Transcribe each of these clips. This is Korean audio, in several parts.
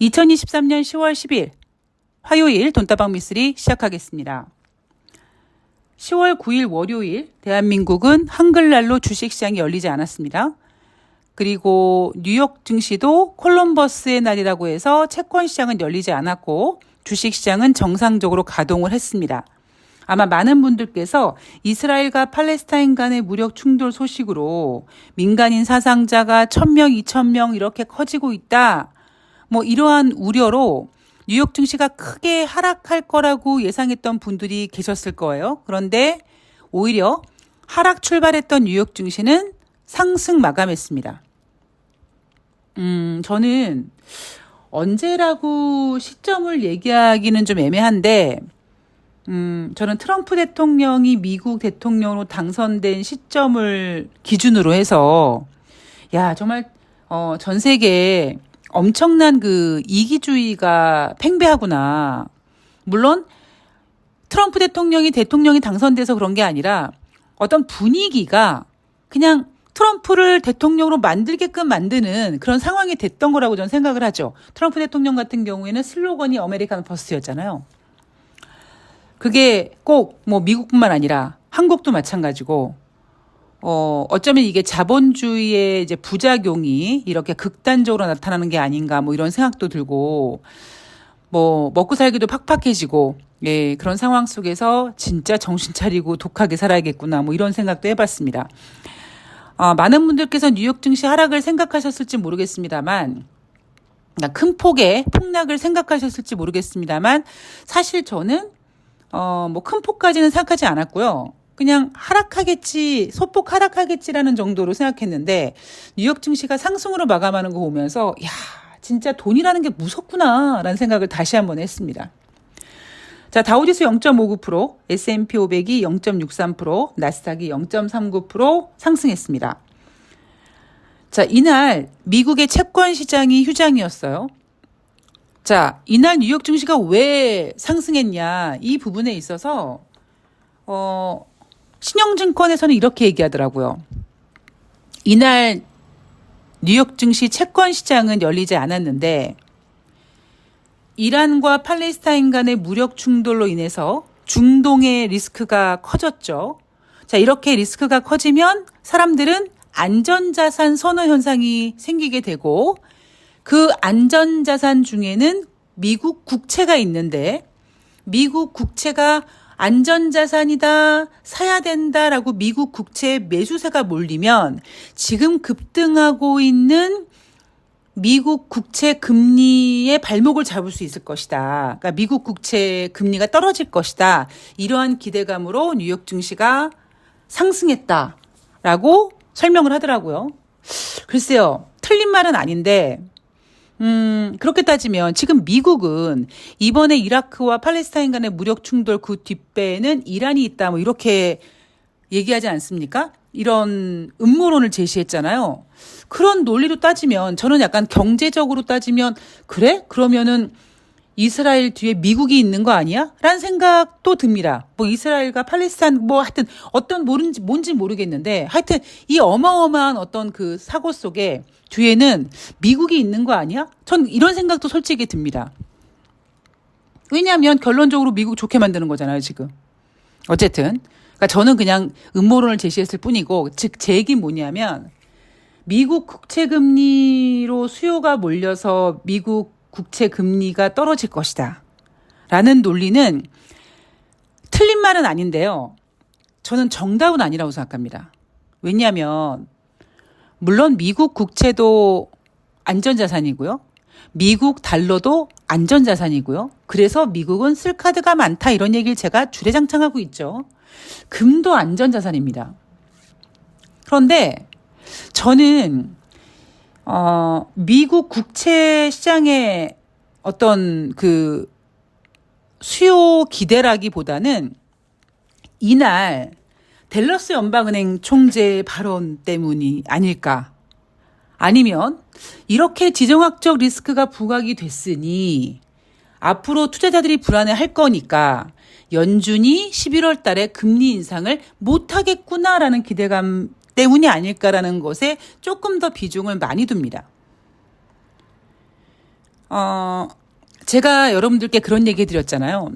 2023년 10월 10일 화요일 돈다방 미쓰리 시작하겠습니다. 10월 9일 월요일 대한민국은 한글날로 주식시장이 열리지 않았습니다. 그리고 뉴욕 증시도 콜럼버스의 날이라고 해서 채권시장은 열리지 않았고 주식시장은 정상적으로 가동을 했습니다. 아마 많은 분들께서 이스라엘과 팔레스타인 간의 무력 충돌 소식으로 민간인 사상자가 1000명, 2000명 이렇게 커지고 있다. 이러한 우려로 뉴욕 증시가 크게 하락할 거라고 예상했던 분들이 계셨을 거예요. 그런데 오히려 하락 출발했던 뉴욕 증시는 상승 마감했습니다. 저는 언제라고 시점을 얘기하기는 좀 애매한데, 저는 트럼프 대통령이 미국 대통령으로 당선된 시점을 기준으로 해서, 정말, 전 세계에 엄청난 그 이기주의가 팽배하구나. 물론, 트럼프 대통령이 당선돼서 그런 게 아니라 어떤 분위기가 그냥 트럼프를 대통령으로 만들게끔 만드는 그런 상황이 됐던 거라고 저는 생각을 하죠. 트럼프 대통령 같은 경우에는 슬로건이 아메리칸 퍼스트였잖아요. 그게 꼭 미국뿐만 아니라 한국도 마찬가지고, 어쩌면 이게 자본주의의 이제 부작용이 이렇게 극단적으로 나타나는 게 아닌가 이런 생각도 들고, 먹고 살기도 팍팍해지고, 그런 상황 속에서 진짜 정신 차리고 독하게 살아야겠구나 이런 생각도 해봤습니다. 많은 분들께서 뉴욕 증시 하락을 생각하셨을지 모르겠습니다만, 큰 폭의 폭락을 생각하셨을지 모르겠습니다만, 사실 저는 큰 폭까지는 생각하지 않았고요. 그냥 하락하겠지, 소폭 하락하겠지라는 정도로 생각했는데, 뉴욕 증시가 상승으로 마감하는 거 보면서, 진짜 돈이라는 게 무섭구나라는 생각을 다시 한번 했습니다. 자, 다우지수 0.59%, S&P 500이 0.63%, 나스닥이 0.39% 상승했습니다. 자, 이날 미국의 채권 시장이 휴장이었어요. 자, 이날 뉴욕 증시가 왜 상승했냐, 이 부분에 있어서 신영증권에서는 이렇게 얘기하더라고요. 이날 뉴욕 증시 채권 시장은 열리지 않았는데 이란과 팔레스타인 간의 무력 충돌로 인해서 중동의 리스크가 커졌죠. 자, 이렇게 리스크가 커지면 사람들은 안전자산 선호 현상이 생기게 되고, 그 안전자산 중에는 미국 국채가 있는데, 미국 국채가 안전자산이다, 사야 된다라고 미국 국채에 매수세가 몰리면 지금 급등하고 있는 미국 국채 금리의 발목을 잡을 수 있을 것이다. 그러니까 미국 국채 금리가 떨어질 것이다. 이러한 기대감으로 뉴욕 증시가 상승했다라고 설명을 하더라고요. 글쎄요, 틀린 말은 아닌데, 그렇게 따지면 지금 미국은 이번에 이라크와 팔레스타인 간의 무력 충돌 그 뒷배에는 이란이 있다, 이렇게 얘기하지 않습니까? 이런 음모론을 제시했잖아요. 그런 논리로 따지면 저는 약간 경제적으로 따지면, 그래? 그러면은 이스라엘 뒤에 미국이 있는 거 아니야? 라는 생각도 듭니다. 이스라엘과 팔레스타인 하여튼 어떤 뭔지 모르겠는데, 하여튼 이 어마어마한 어떤 그 사고 속에 뒤에는 미국이 있는 거 아니야? 전 이런 생각도 솔직히 듭니다. 왜냐하면 결론적으로 미국 좋게 만드는 거잖아요, 지금. 어쨌든. 그러니까 저는 그냥 음모론을 제시했을 뿐이고, 즉 제 얘기는 뭐냐면, 미국 국채 금리로 수요가 몰려서 미국 국채 금리가 떨어질 것이다 라는 논리는 틀린 말은 아닌데요. 저는 정답은 아니라고 생각합니다. 왜냐하면 물론 미국 국채도 안전자산이고요. 미국 달러도 안전자산이고요. 그래서 미국은 쓸 카드가 많다, 이런 얘기를 제가 주례장창하고 있죠. 금도 안전자산입니다. 그런데 저는 미국 국채 시장의 어떤 그 수요 기대라기보다는 이날 댈러스 연방은행 총재 발언 때문이 아닐까. 아니면 이렇게 지정학적 리스크가 부각이 됐으니 앞으로 투자자들이 불안해할 거니까 연준이 11월 달에 금리 인상을 못하겠구나라는 기대감 때문이 아닐까라는 것에 조금 더 비중을 많이 둡니다. 제가 여러분들께 그런 얘기 드렸잖아요.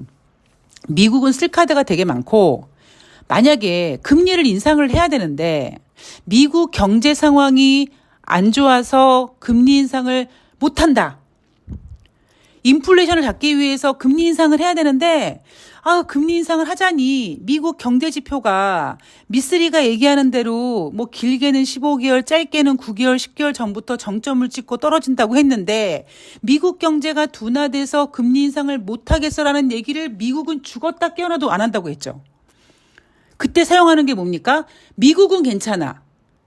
미국은 쓸카드가 되게 많고 만약에 금리를 인상을 해야 되는데 미국 경제 상황이 안 좋아서 금리 인상을 못한다. 인플레이션을 잡기 위해서 금리 인상을 해야 되는데 금리 인상을 하자니 미국 경제 지표가 미쓰리가 얘기하는 대로 뭐 길게는 15개월, 짧게는 9개월, 10개월 전부터 정점을 찍고 떨어진다고 했는데 미국 경제가 둔화돼서 금리 인상을 못 하겠어라는 얘기를 미국은 죽었다 깨어나도 안 한다고 했죠. 그때 사용하는 게 뭡니까? 미국은 괜찮아.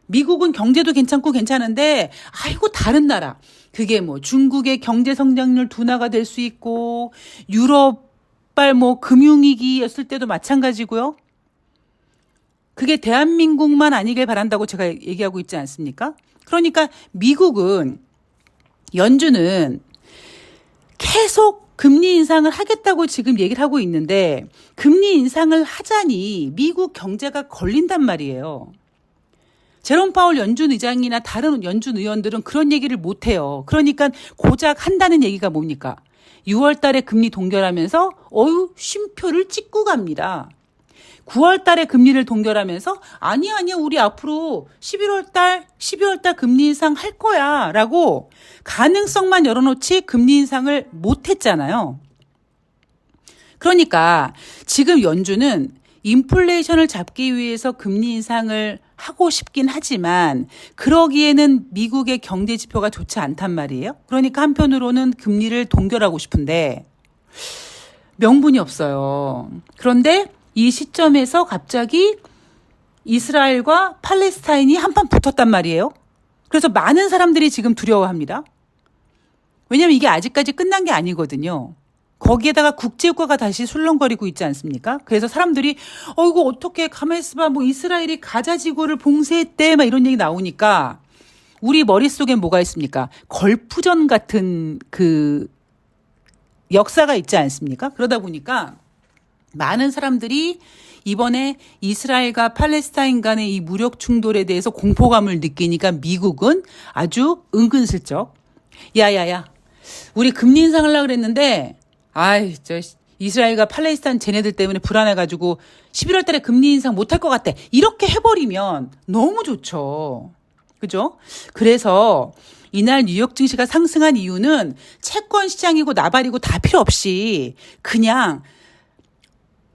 미국은 경제도 괜찮고 괜찮은데 아이고 다른 나라. 그게 뭐 중국의 경제 성장률 둔화가 될 수 있고 유럽발 뭐 금융위기였을 때도 마찬가지고요. 그게 대한민국만 아니길 바란다고 제가 얘기하고 있지 않습니까? 그러니까 미국은 연준은 계속 금리 인상을 하겠다고 지금 얘기를 하고 있는데 금리 인상을 하자니 미국 경제가 걸린단 말이에요. 제롬 파월 연준 의장이나 다른 연준 의원들은 그런 얘기를 못 해요. 그러니까 고작 한다는 얘기가 뭡니까? 6월 달에 금리 동결하면서 쉼표를 찍고 갑니다. 9월 달에 금리를 동결하면서 아니야 우리 앞으로 11월 달 12월 달 금리 인상 할 거야 라고 가능성만 열어놓지 금리 인상을 못 했잖아요. 그러니까 지금 연준은 인플레이션을 잡기 위해서 금리 인상을 하고 싶긴 하지만 그러기에는 미국의 경제 지표가 좋지 않단 말이에요. 그러니까 한편으로는 금리를 동결하고 싶은데 명분이 없어요. 그런데 이 시점에서 갑자기 이스라엘과 팔레스타인이 한판 붙었단 말이에요. 그래서 많은 사람들이 지금 두려워합니다. 왜냐하면 이게 아직까지 끝난 게 아니거든요. 거기에다가 국제유가가 다시 술렁거리고 있지 않습니까? 그래서 사람들이 이거 어떻게 가만히 있어봐 뭐 이스라엘이 가자 지구를 봉쇄했대 막 이런 얘기 나오니까 우리 머릿속에 뭐가 있습니까? 걸프전 같은 그 역사가 있지 않습니까? 그러다 보니까 많은 사람들이 이번에 이스라엘과 팔레스타인 간의 이 무력 충돌에 대해서 공포감을 느끼니까 미국은 아주 은근슬쩍 야야야 우리 금리 인상하려고 그랬는데 이스라엘과 팔레스타인 쟤네들 때문에 불안해가지고 11월 달에 금리 인상 못할 것 같아. 이렇게 해버리면 너무 좋죠. 그죠? 그래서 이날 뉴욕 증시가 상승한 이유는 채권 시장이고 나발이고 다 필요 없이 그냥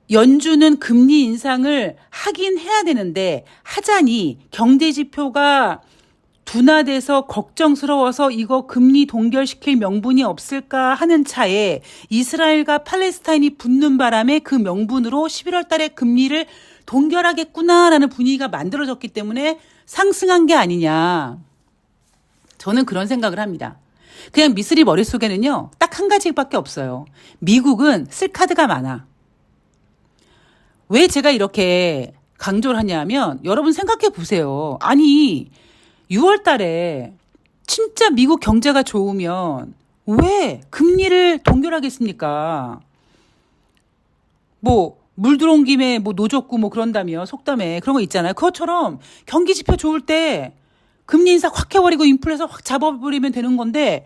연준은 금리 인상을 하긴 해야 되는데 하자니 경제 지표가 둔화돼서 걱정스러워서 이거 금리 동결시킬 명분이 없을까 하는 차에 이스라엘과 팔레스타인이 붙는 바람에 그 명분으로 11월 달에 금리를 동결하겠구나라는 분위기가 만들어졌기 때문에 상승한 게 아니냐. 저는 그런 생각을 합니다. 그냥 미쓰리 머릿속에는요. 딱 한 가지밖에 없어요. 미국은 쓸 카드가 많아. 왜 제가 이렇게 강조를 하냐면 여러분 생각해 보세요. 아니 6월 달에 진짜 미국 경제가 좋으면 왜 금리를 동결하겠습니까? 뭐 물 들어온 김에 뭐 노졌고 뭐 그런다며 속담에 그런 거 있잖아요. 그것처럼 경기 지표 좋을 때 금리 인상 확 해버리고 인플레이션 확 잡아버리면 되는 건데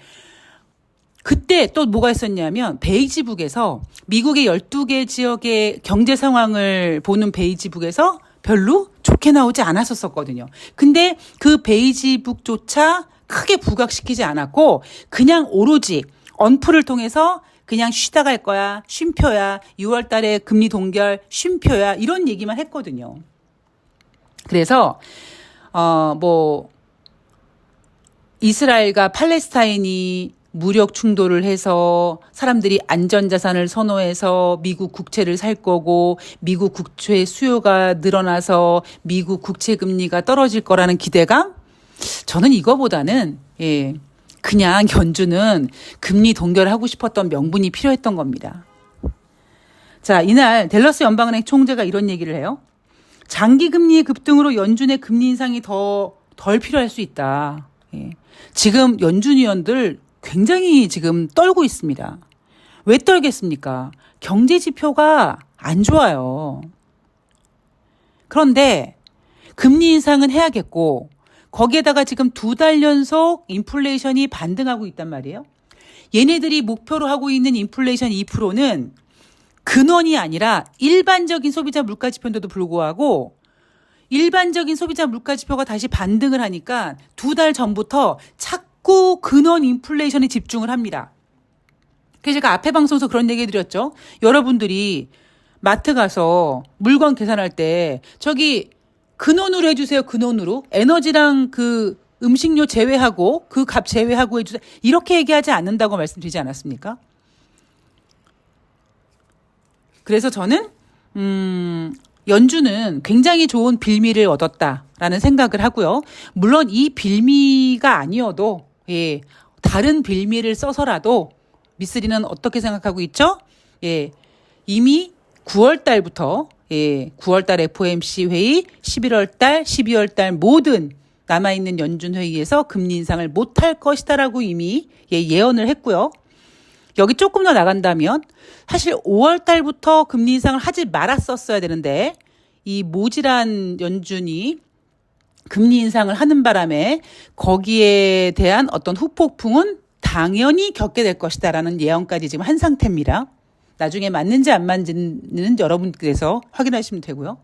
그때 또 뭐가 있었냐면 베이지북에서 미국의 12개 지역의 경제 상황을 보는 베이지북에서 별로 좋게 나오지 않았었거든요. 근데 그 베이지북조차 크게 부각시키지 않았고 그냥 오로지 언플을 통해서 그냥 쉬다 갈 거야. 쉼표야. 6월 달에 금리 동결 쉼표야. 이런 얘기만 했거든요. 그래서 이스라엘과 팔레스타인이 무력 충돌을 해서 사람들이 안전자산을 선호해서 미국 국채를 살 거고 미국 국채 수요가 늘어나서 미국 국채 금리가 떨어질 거라는 기대감? 저는 이거보다는 그냥 연준은 금리 동결하고 싶었던 명분이 필요했던 겁니다. 자, 이날 댈러스 연방은행 총재가 이런 얘기를 해요. 장기 금리의 급등으로 연준의 금리 인상이 덜 필요할 수 있다. 지금 연준 위원들 굉장히 지금 떨고 있습니다. 왜 떨겠습니까? 경제 지표가 안 좋아요. 그런데 금리 인상은 해야겠고 거기에다가 지금 2달 연속 인플레이션이 반등하고 있단 말이에요. 얘네들이 목표로 하고 있는 인플레이션 2%는 근원이 아니라 일반적인 소비자 물가 지표인데도 불구하고 일반적인 소비자 물가 지표가 다시 반등을 하니까 2달 전부터 자꾸 근원 인플레이션에 집중을 합니다. 그래서 제가 앞에 방송에서 그런 얘기 드렸죠. 여러분들이 마트 가서 물건 계산할 때 저기 근원으로 해주세요. 근원으로. 에너지랑 그 음식료 제외하고 그 값 제외하고 해주세요. 이렇게 얘기하지 않는다고 말씀드리지 않았습니까? 그래서 저는 연준은 굉장히 좋은 빌미를 얻었다라는 생각을 하고요. 물론 이 빌미가 아니어도 예, 다른 빌미를 써서라도 미쓰리는 어떻게 생각하고 있죠? 예, 이미 9월 달부터 9월 달 FOMC 회의, 11월 달, 12월 달 모든 남아있는 연준 회의에서 금리 인상을 못할 것이다라고 이미 예언을 했고요. 여기 조금 더 나간다면 사실 5월 달부터 금리 인상을 하지 말았었어야 되는데 이 모질한 연준이 금리 인상을 하는 바람에 거기에 대한 어떤 후폭풍은 당연히 겪게 될 것이다라는 예언까지 지금 한 상태입니다. 나중에 맞는지 안 맞는지는 여러분께서 확인하시면 되고요.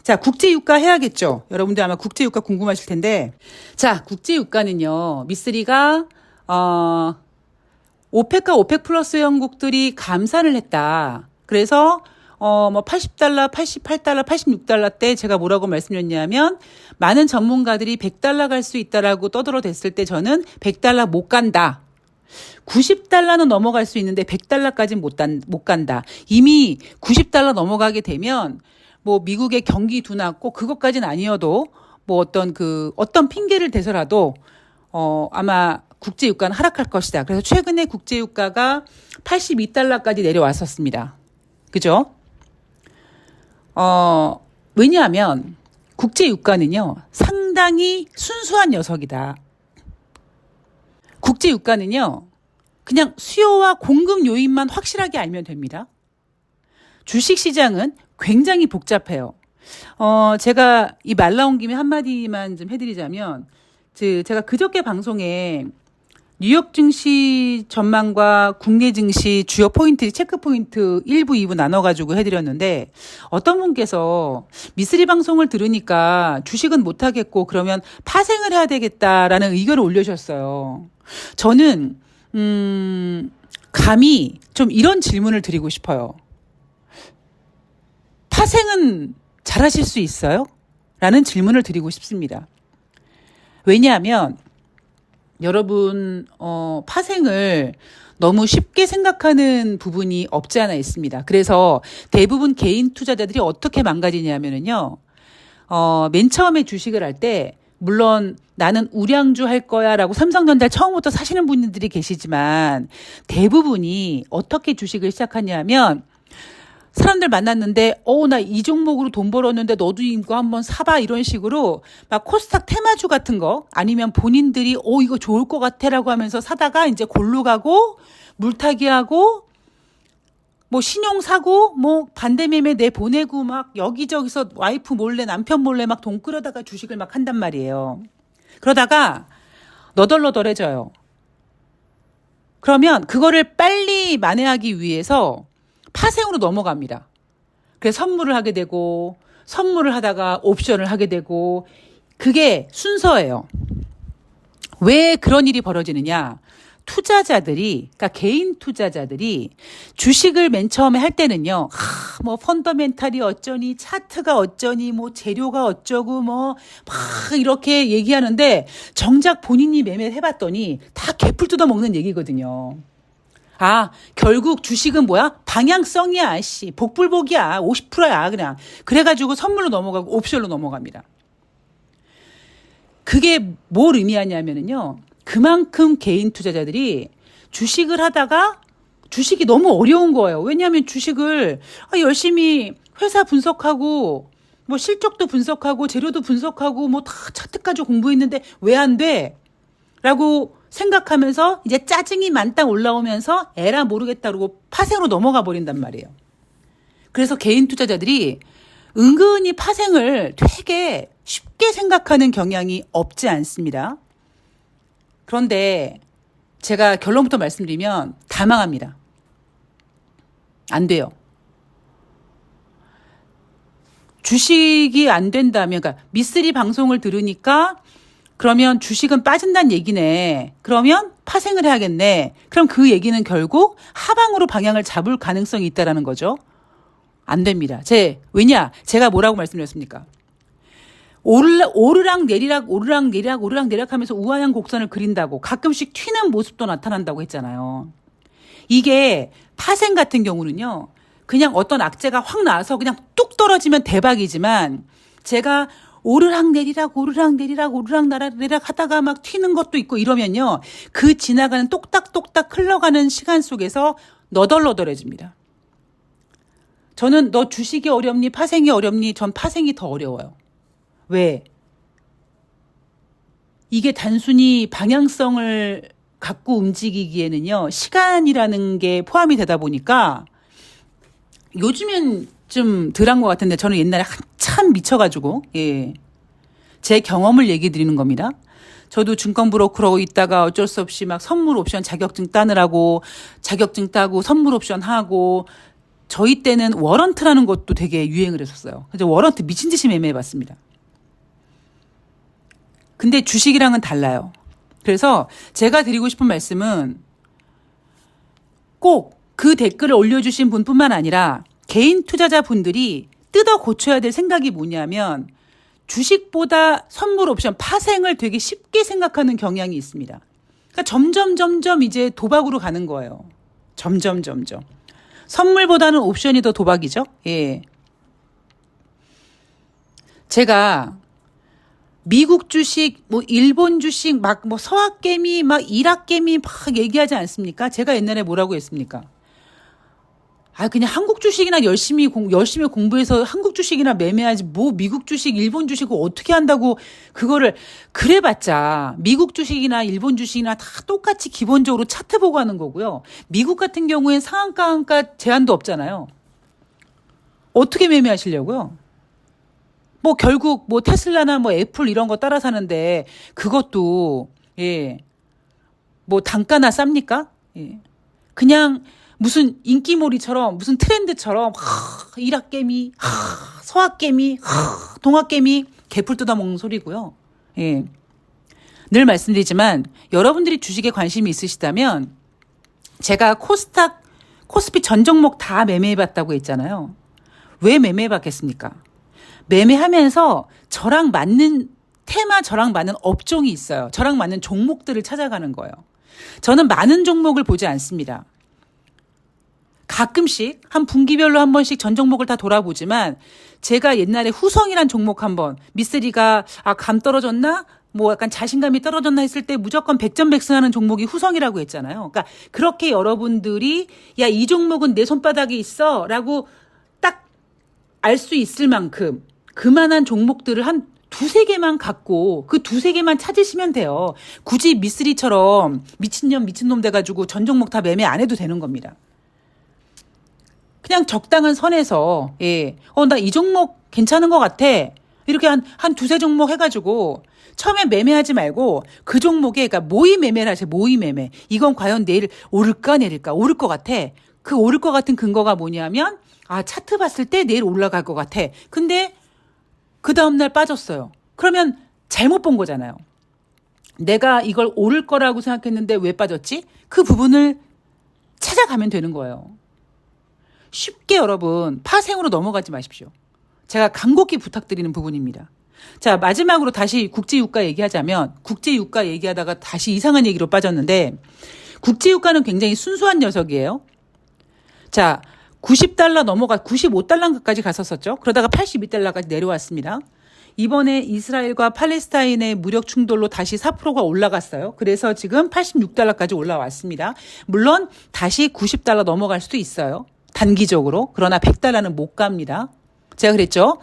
자, 국제유가 해야겠죠. 여러분들 아마 국제유가 궁금하실 텐데. 자, 국제유가는요. 미쓰리가 오펙과 오펙 플러스 회원국들이 감산을 했다. 그래서 뭐 80달러, 88달러, 86달러 때 제가 뭐라고 말씀드렸냐면 많은 전문가들이 100달러 갈 수 있다라고 떠들어댔을 때 저는 100달러 못 간다. 90달러는 넘어갈 수 있는데 100달러까지는 못 간다. 이미 90달러 넘어가게 되면 뭐 미국의 경기 둔화 꼭 그것까지는 아니어도 뭐 어떤 핑계를 대서라도 아마 국제유가는 하락할 것이다. 그래서 최근에 국제유가가 82달러까지 내려왔었습니다. 그죠? 왜냐하면 국제유가는요, 상당히 순수한 녀석이다. 국제유가는요, 그냥 수요와 공급 요인만 확실하게 알면 됩니다. 주식시장은 굉장히 복잡해요. 제가 이 말 나온 김에 한마디만 좀 해드리자면, 제가 그저께 방송에 뉴욕 증시 전망과 국내 증시 주요 포인트, 체크 포인트 1부, 2부 나눠가지고 해드렸는데 어떤 분께서 미쓰리 방송을 들으니까 주식은 못하겠고 그러면 파생을 해야 되겠다라는 의견을 올려주셨어요. 저는 감히 좀 이런 질문을 드리고 싶어요. 파생은 잘하실 수 있어요? 라는 질문을 드리고 싶습니다. 왜냐하면 여러분 파생을 너무 쉽게 생각하는 부분이 없지 않아 있습니다. 그래서 대부분 개인 투자자들이 어떻게 망가지냐면요. 맨 처음에 주식을 할 때 물론 나는 우량주 할 거야 라고 삼성전자 처음부터 사시는 분들이 계시지만 대부분이 어떻게 주식을 시작하냐면 사람들 만났는데 나 이 종목으로 돈 벌었는데 너도 이거 한번 사봐 이런 식으로 막 코스닥 테마주 같은 거 아니면 본인들이 이거 좋을 것 같아라고 하면서 사다가 이제 골로 가고 물타기 하고 뭐 신용 사고 뭐 반대매매 내보내고 막 여기저기서 와이프 몰래 남편 몰래 막 돈 끌어다가 주식을 막 한단 말이에요. 그러다가 너덜너덜해져요. 그러면 그거를 빨리 만회하기 위해서 파생으로 넘어갑니다. 그래서 선물을 하게 되고 선물을 하다가 옵션을 하게 되고 그게 순서예요. 왜 그런 일이 벌어지느냐? 투자자들이, 그러니까 개인 투자자들이 주식을 맨 처음에 할 때는요, 뭐 펀더멘탈이 어쩌니, 차트가 어쩌니, 뭐 재료가 어쩌고, 뭐 막 이렇게 얘기하는데 정작 본인이 매매를 해봤더니 다 개풀 뜯어먹는 얘기거든요. 결국 주식은 뭐야? 방향성이야, 씨. 복불복이야. 50%야, 그냥. 그래가지고 선물로 넘어가고 옵션로 넘어갑니다. 그게 뭘 의미하냐면요. 그만큼 개인 투자자들이 주식을 하다가 주식이 너무 어려운 거예요. 왜냐하면 주식을 열심히 회사 분석하고 뭐 실적도 분석하고 재료도 분석하고 뭐 다 차트까지 공부했는데 왜 안 돼? 라고 생각하면서 이제 짜증이 만땅 올라오면서 에라 모르겠다 그러고 파생으로 넘어가 버린단 말이에요. 그래서 개인 투자자들이 은근히 파생을 되게 쉽게 생각하는 경향이 없지 않습니다. 그런데 제가 결론부터 말씀드리면 다 망합니다. 안 돼요. 주식이 안 된다면, 그러니까 미쓰리 방송을 들으니까 그러면 주식은 빠진다는 얘기네. 그러면 파생을 해야겠네. 그럼 그 얘기는 결국 하방으로 방향을 잡을 가능성이 있다라는 거죠. 안 됩니다. 왜냐? 제가 뭐라고 말씀드렸습니까? 오르락 내리락 하면서 우아한 곡선을 그린다고 가끔씩 튀는 모습도 나타난다고 했잖아요. 이게 파생 같은 경우는요. 그냥 어떤 악재가 확 나와서 그냥 뚝 떨어지면 대박이지만 제가 오르락 내리락 하다가 막 튀는 것도 있고 이러면요. 그 지나가는 똑딱똑딱 흘러가는 시간 속에서 너덜너덜해집니다. 저는 너 주식이 어렵니? 파생이 어렵니? 전 파생이 더 어려워요. 왜? 이게 단순히 방향성을 갖고 움직이기에는요, 시간이라는 게 포함이 되다 보니까 요즘엔 좀 덜한 것 같은데 저는 옛날에 한참 미쳐가지고, 예. 제 경험을 얘기 드리는 겁니다. 저도 증권 브로커로 있다가 어쩔 수 없이 막 선물 옵션 자격증 따느라고 자격증 따고 선물 옵션 하고 저희 때는 워런트라는 것도 되게 유행을 했었어요. 그래서 워런트 미친 듯이 매매해봤습니다. 근데 주식이랑은 달라요. 그래서 제가 드리고 싶은 말씀은 꼭 그 댓글을 올려주신 분뿐만 아니라 개인 투자자 분들이 뜯어 고쳐야 될 생각이 뭐냐면 주식보다 선물 옵션 파생을 되게 쉽게 생각하는 경향이 있습니다. 그러니까 점점 이제 도박으로 가는 거예요. 점점. 선물보다는 옵션이 더 도박이죠. 예. 제가 미국 주식, 일본 주식, 서학개미, 일학개미 막 얘기하지 않습니까? 제가 옛날에 뭐라고 했습니까? 그냥 한국 주식이나 열심히 공부해서 한국 주식이나 매매하지, 미국 주식, 일본 주식을 어떻게 한다고 그거를, 그래봤자, 미국 주식이나 일본 주식이나 다 똑같이 기본적으로 차트 보고 하는 거고요. 미국 같은 경우엔 상한가, 한가 제한도 없잖아요. 어떻게 매매하시려고요? 결국 테슬라나 애플 이런 거 따라 사는데 그것도 예. 단가나 쌉니까? 예. 그냥 무슨 인기몰이처럼 무슨 트렌드처럼 일학개미, 서학개미, 동학개미 개풀 뜯어먹는 소리고요. 예. 늘 말씀드리지만 여러분들이 주식에 관심이 있으시다면 제가 코스피 전 종목 다 매매해봤다고 했잖아요. 왜 매매해봤겠습니까? 매매하면서 저랑 맞는 업종이 있어요. 저랑 맞는 종목들을 찾아가는 거예요. 저는 많은 종목을 보지 않습니다. 가끔씩 한 분기별로 한 번씩 전 종목을 다 돌아보지만 제가 옛날에 후성이란 종목 한번 미쓰리가 감 떨어졌나? 약간 자신감이 떨어졌나 했을 때 무조건 백전백승하는 종목이 후성이라고 했잖아요. 그러니까 그렇게 여러분들이 야, 이 종목은 내 손바닥에 있어 라고 딱 알 수 있을 만큼 그만한 종목들을 한 두세 개만 갖고 그 두세 개만 찾으시면 돼요. 굳이 미쓰리처럼 미친놈 돼가지고 전 종목 다 매매 안 해도 되는 겁니다. 그냥 적당한 선에서, 예. 나 이 종목 괜찮은 것 같아. 이렇게 한 두세 종목 해가지고 처음에 매매하지 말고 그 종목에, 그러니까 모의 매매를 하세요. 모의 매매. 이건 과연 내일 오를까 내릴까? 오를 것 같아. 그 오를 것 같은 근거가 뭐냐면, 차트 봤을 때 내일 올라갈 것 같아. 근데 그 다음날 빠졌어요. 그러면 잘못 본 거잖아요. 내가 이걸 오를 거라고 생각했는데 왜 빠졌지? 그 부분을 찾아가면 되는 거예요. 쉽게 여러분 파생으로 넘어가지 마십시오. 제가 간곡히 부탁드리는 부분입니다. 자, 마지막으로 다시 국제유가 얘기하자면 국제유가 얘기하다가 다시 이상한 얘기로 빠졌는데 국제유가는 굉장히 순수한 녀석이에요. 자, 90달러 넘어가 95달러까지 갔었었죠. 그러다가 82달러까지 내려왔습니다. 이번에 이스라엘과 팔레스타인의 무력 충돌로 다시 4%가 올라갔어요. 그래서 지금 86달러까지 올라왔습니다. 물론 다시 90달러 넘어갈 수도 있어요. 단기적으로. 그러나 100달러는 못 갑니다. 제가 그랬죠.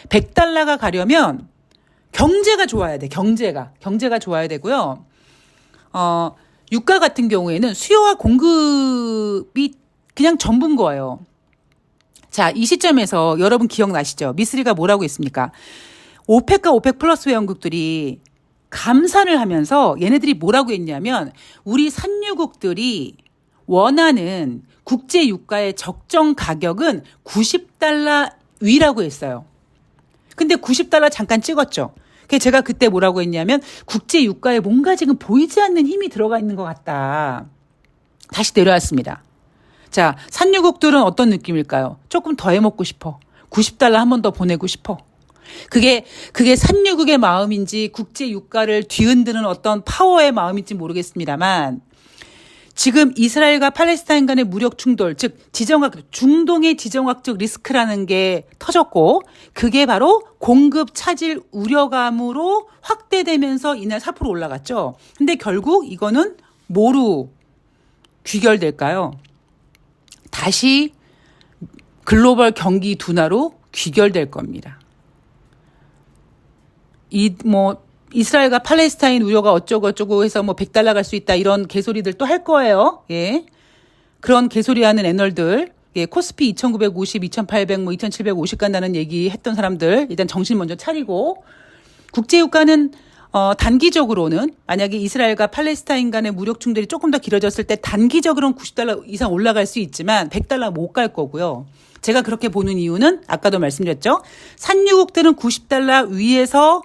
100달러가 가려면 경제가 좋아야 돼. 경제가 좋아야 되고요. 유가 같은 경우에는 수요와 공급이 그냥 전부인 거예요. 자, 이 시점에서 여러분 기억나시죠? 미쓰리가 뭐라고 했습니까? 오펙과 오펙 플러스 회원국들이 감산을 하면서 얘네들이 뭐라고 했냐면 우리 산유국들이 원하는 국제 유가의 적정 가격은 $90 위라고 했어요. 근데 $90 잠깐 찍었죠. 그래서 제가 그때 뭐라고 했냐면 국제 유가에 뭔가 지금 보이지 않는 힘이 들어가 있는 것 같다. 다시 내려왔습니다. 자, 산유국들은 어떤 느낌일까요? 조금 더 해먹고 싶어. $90 한 번 더 보내고 싶어. 그게 산유국의 마음인지 국제 유가를 뒤흔드는 어떤 파워의 마음인지 모르겠습니다만 지금 이스라엘과 팔레스타인 간의 무력 충돌, 즉 중동의 지정학적 리스크라는 게 터졌고 그게 바로 공급 차질 우려감으로 확대되면서 이날 4% 올라갔죠. 근데 결국 이거는 뭐로 귀결될까요? 다시 글로벌 경기 둔화로 귀결될 겁니다. 이스라엘과 팔레스타인 우려가 어쩌고 해서 $100 갈 수 있다 이런 개소리들 또 할 거예요. 예. 그런 개소리 하는 애널들, 예, 코스피 2950, 2800, 2750 간다는 얘기 했던 사람들 일단 정신 먼저 차리고 국제유가는 단기적으로는 만약에 이스라엘과 팔레스타인 간의 무력 충돌이 조금 더 길어졌을 때 단기적으로는 $90 이상 올라갈 수 있지만 $100 못 갈 거고요. 제가 그렇게 보는 이유는 아까도 말씀드렸죠. 산유국들은 $90 위에서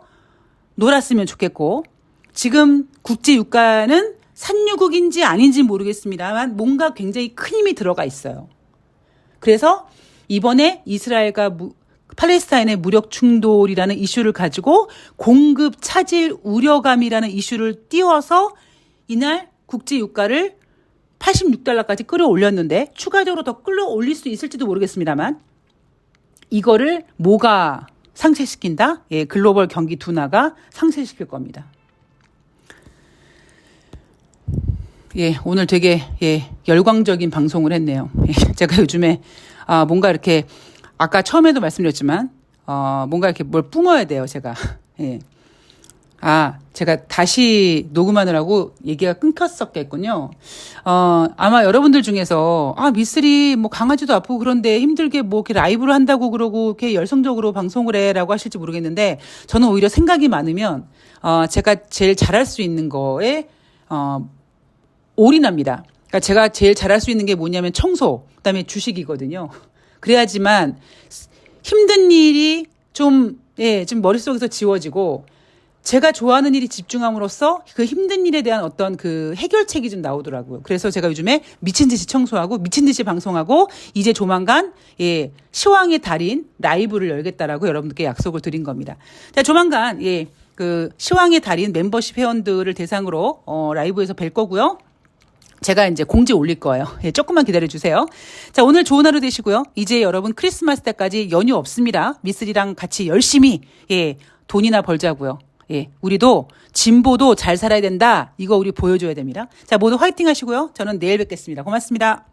놀았으면 좋겠고 지금 국제유가는 산유국인지 아닌지 모르겠습니다만 뭔가 굉장히 큰 힘이 들어가 있어요. 그래서 이번에 이스라엘과 팔레스타인의 무력 충돌이라는 이슈를 가지고 공급 차질 우려감이라는 이슈를 띄워서 이날 국제유가를 $86까지 끌어올렸는데 추가적으로 더 끌어올릴 수 있을지도 모르겠습니다만 이거를 뭐가 상쇄시킨다? 예, 글로벌 경기 둔화가 상쇄시킬 겁니다. 예, 오늘 되게 열광적인 방송을 했네요. 제가 요즘에 뭔가 이렇게 아까 처음에도 말씀드렸지만 뭔가 이렇게 뭘 뿜어야 돼요, 제가. 예. 제가 다시 녹음하느라고 얘기가 끊겼었겠군요. 아마 여러분들 중에서, 미쓰리 강아지도 아프고 그런데 힘들게 이렇게 라이브를 한다고 그러고 이렇게 열성적으로 방송을 해 라고 하실지 모르겠는데, 저는 오히려 생각이 많으면, 제가 제일 잘할 수 있는 거에, 올인합니다. 그러니까 제가 제일 잘할 수 있는 게 뭐냐면 청소, 그다음에 주식이거든요. 그래야지만 힘든 일이 좀 머릿속에서 지워지고, 제가 좋아하는 일이 집중함으로써 그 힘든 일에 대한 어떤 그 해결책이 좀 나오더라고요. 그래서 제가 요즘에 미친 듯이 청소하고 미친 듯이 방송하고 이제 조만간 시황의 달인 라이브를 열겠다라고 여러분들께 약속을 드린 겁니다. 자, 조만간 그 시황의 달인 멤버십 회원들을 대상으로 라이브에서 뵐 거고요. 제가 이제 공지 올릴 거예요. 조금만 기다려 주세요. 자, 오늘 좋은 하루 되시고요. 이제 여러분 크리스마스 때까지 연휴 없습니다. 미쓰리랑 같이 열심히 돈이나 벌자고요. 우리도 진보도 잘 살아야 된다. 이거 우리 보여줘야 됩니다. 자, 모두 화이팅 하시고요. 저는 내일 뵙겠습니다. 고맙습니다.